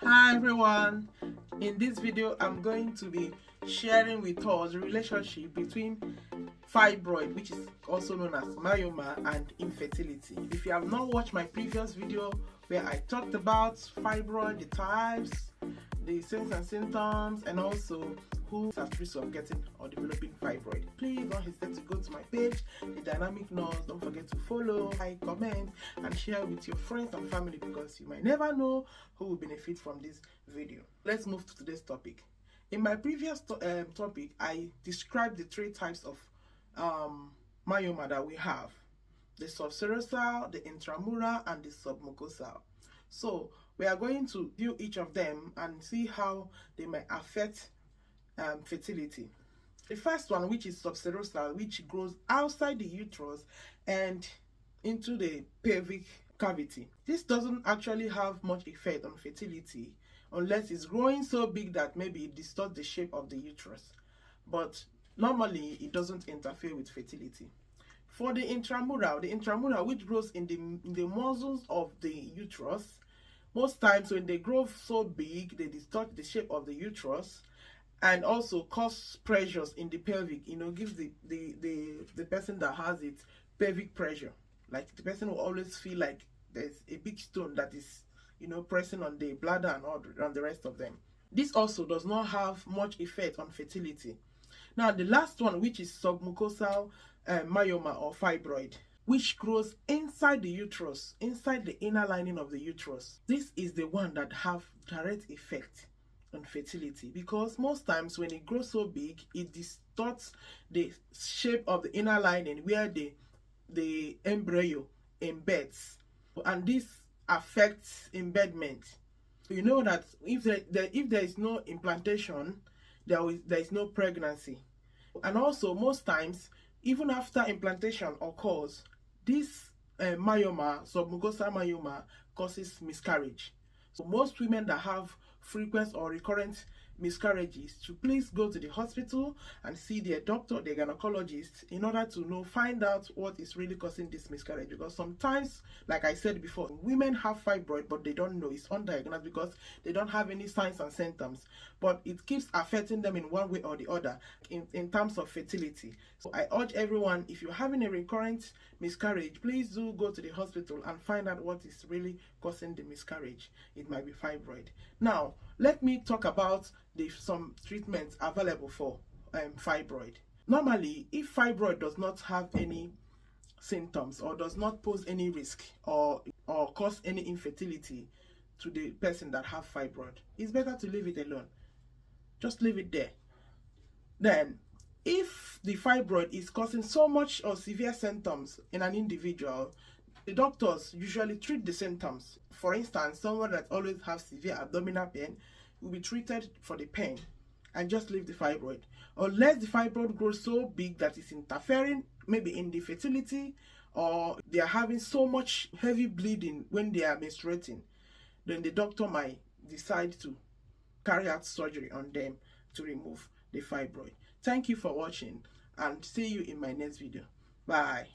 Hi everyone, in this video I'm going to be sharing with us the relationship between fibroid, which is also known as myoma, and infertility. If you have not watched my previous video where I talked about fibroid, the types, the signs and symptoms, and also who is at risk of getting or developing fibroid, please don't hesitate to go to my page, The Dynamic Nurse. Don't forget to follow, like, comment, and share with your friends and family, because you might never know who will benefit from this video. Let's move to today's topic. In my previous topic, I described the three types of myoma that we have: the subserosal, the intramural, and the submucosal. So we are going to view each of them and see how they might affect fertility. The first one, which is subserosal, which grows outside the uterus and into the pelvic cavity. This doesn't actually have much effect on fertility unless it's growing so big that maybe it distorts the shape of the uterus, but normally it doesn't interfere with fertility. For the intramural, which grows in the muscles of the uterus, most times when they grow so big, they distort the shape of the uterus and also cause pressures in the pelvic. Gives the person that has it pelvic pressure. Like the person will always feel like there's a big stone that is pressing on the bladder and all on the rest of them. This also does not have much effect on fertility. Now the last one, which is submucosal myoma or fibroid, which grows inside the uterus, inside the inner lining of the uterus. This is the one that have direct effect on fertility, because most times when it grows so big, it distorts the shape of the inner lining where the embryo embeds, and this affects embedment. You know that if there is no implantation, there is no pregnancy. And also most times, even after implantation occurs, this myoma, submucosal myoma, causes miscarriage. So most women that have frequent or recurrent miscarriages to please go to the hospital and see their doctor, their gynecologist, in order to find out what is really causing this miscarriage. Because sometimes, like I said before, women have fibroid but they don't know, it's undiagnosed because they don't have any signs and symptoms, but it keeps affecting them in one way or the other in terms of fertility. So I urge everyone, if you're having a recurrent miscarriage, please do go to the hospital and find out what is really causing the miscarriage. It might be fibroid. Now let me talk about some treatments available for fibroid. Normally, if fibroid does not have any symptoms or does not pose any risk or cause any infertility to the person that have fibroid, it's better to leave it alone. Just leave it there. Then, if the fibroid is causing so much or severe symptoms in an individual, the doctors usually treat the symptoms. For instance, someone that always has severe abdominal pain will be treated for the pain and just leave the fibroid. Unless the fibroid grows so big that it's interfering maybe in the fertility, or they are having so much heavy bleeding when they are menstruating, then the doctor might decide to carry out surgery on them to remove the fibroid. Thank you for watching, and see you in my next video. Bye.